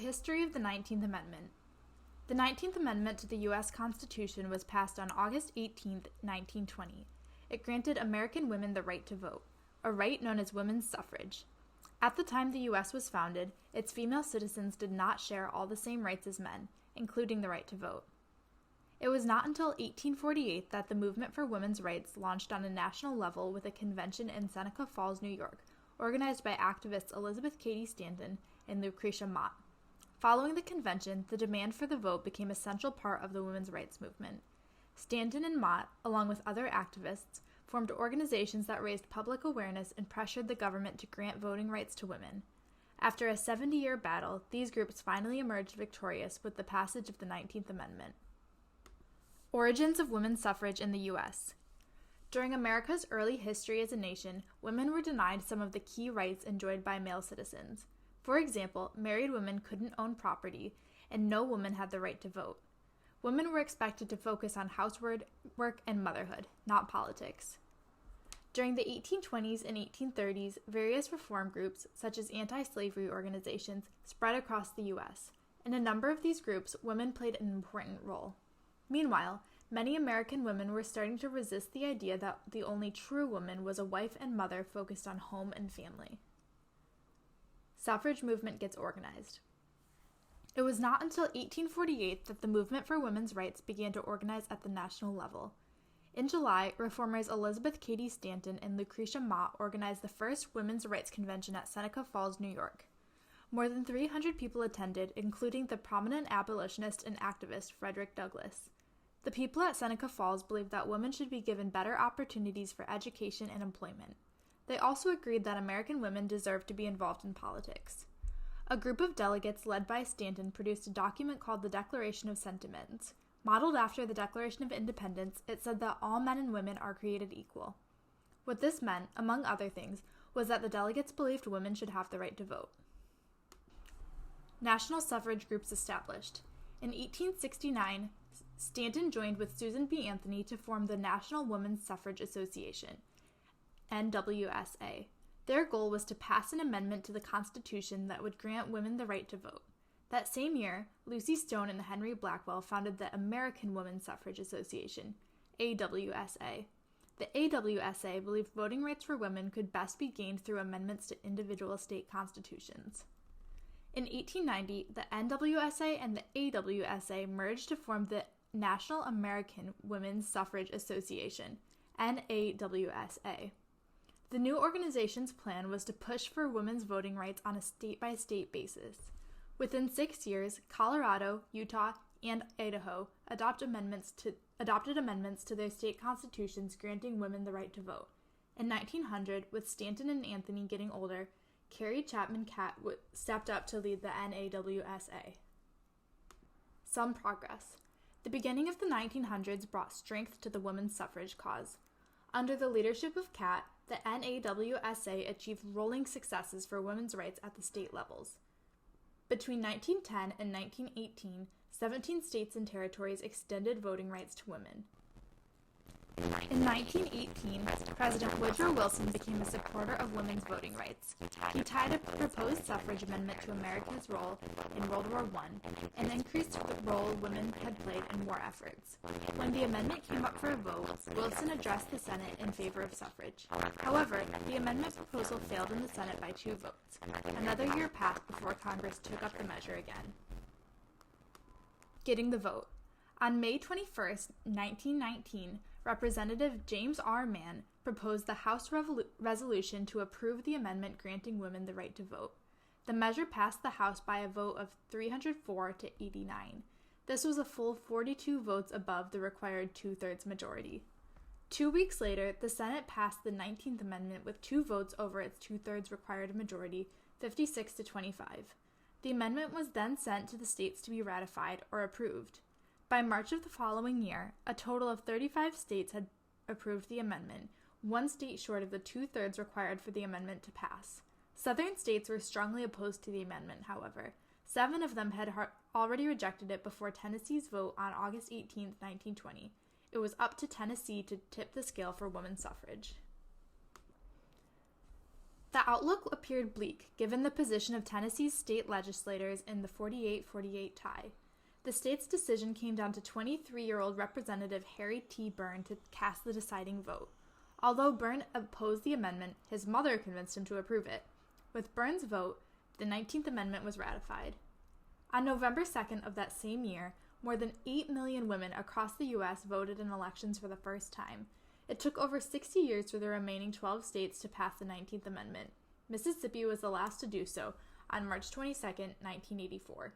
history of the 19th Amendment. The 19th Amendment to the U.S. Constitution was passed on August 18, 1920. It granted American women the right to vote, a right known as women's suffrage. At the time the U.S. was founded, its female citizens did not share all the same rights as men, including the right to vote. It was not until 1848 that the movement for women's rights launched on a national level with a convention in Seneca Falls, New York, organized by activists Elizabeth Cady Stanton and Lucretia Mott. Following the convention, the demand for the vote became a central part of the women's rights movement. Stanton and Mott, along with other activists, formed organizations that raised public awareness and pressured the government to grant voting rights to women. After a 70-year battle, these groups finally emerged victorious with the passage of the 19th Amendment. Origins of women's suffrage in the U.S. During America's early history as a nation, women were denied some of the key rights enjoyed by male citizens. For example, married women couldn't own property, and no woman had the right to vote. Women were expected to focus on housework and motherhood, not politics. During the 1820s and 1830s, various reform groups, such as anti-slavery organizations, spread across the U.S. In a number of these groups, women played an important role. Meanwhile, many American women were starting to resist the idea that the only true woman was a wife and mother focused on home and family. Suffrage movement gets organized. It was not until 1848 that the movement for women's rights began to organize at the national level. In July, reformers Elizabeth Cady Stanton and Lucretia Mott organized the first women's rights convention at Seneca Falls, New York. More than 300 people attended, including the prominent abolitionist and activist Frederick Douglass. The people at Seneca Falls believed that women should be given better opportunities for education and employment. They also agreed that American women deserved to be involved in politics. A group of delegates led by Stanton produced a document called the Declaration of Sentiments. Modeled after the Declaration of Independence, it said that all men and women are created equal. What this meant, among other things, was that the delegates believed women should have the right to vote. National suffrage groups established. In 1869, Stanton joined with Susan B. Anthony to form the National Women's Suffrage Association, NWSA. Their goal was to pass an amendment to the Constitution that would grant women the right to vote. That same year, Lucy Stone and Henry Blackwell founded the American Women's Suffrage Association, AWSA. The AWSA believed voting rights for women could best be gained through amendments to individual state constitutions. In 1890, the NWSA and the AWSA merged to form the National American Women's Suffrage Association, NAWSA. The new organization's plan was to push for women's voting rights on a state-by-state basis. Within 6 years, Colorado, Utah, and Idaho adopted amendments to their state constitutions granting women the right to vote. In 1900, with Stanton and Anthony getting older, Carrie Chapman Catt stepped up to lead the NAWSA. Some progress. The beginning of the 1900s brought strength to the women's suffrage cause. Under the leadership of Catt, the NAWSA achieved rolling successes for women's rights at the state levels. Between 1910 and 1918, 17 states and territories extended voting rights to women. In 1918, President Woodrow Wilson became a supporter of women's voting rights. He tied a proposed suffrage amendment to America's role in World War I and increased the role women had played in war efforts. When the amendment came up for a vote, Wilson addressed the Senate in favor of suffrage. However, the amendment proposal failed in the Senate by 2 votes. Another year passed before Congress took up the measure again. Getting the vote. On May 21, 1919, Representative James R. Mann proposed the House resolution to approve the amendment granting women the right to vote. The measure passed the House by a vote of 304 to 89. This was a full 42 votes above the required 2/3 majority. 2 weeks later, the Senate passed the 19th Amendment with 2 votes over its 2/3 required majority, 56 to 25. The amendment was then sent to the states to be ratified or approved. By March of the following year, a total of 35 states had approved the amendment, 1 state short of the 2/3 required for the amendment to pass. Southern states were strongly opposed to the amendment, however. 7 of them had already rejected it before Tennessee's vote on August 18, 1920. It was up to Tennessee to tip the scale for women's suffrage. The outlook appeared bleak, given the position of Tennessee's state legislators in the 48-48 tie. The state's decision came down to 23-year-old Representative Harry T. Byrne to cast the deciding vote. Although Byrne opposed the amendment, his mother convinced him to approve it. With Byrne's vote, the 19th Amendment was ratified. On November 2nd of that same year, more than 8 million women across the U.S. voted in elections for the first time. It took over 60 years for the remaining 12 states to pass the 19th Amendment. Mississippi was the last to do so on March 22, 1984.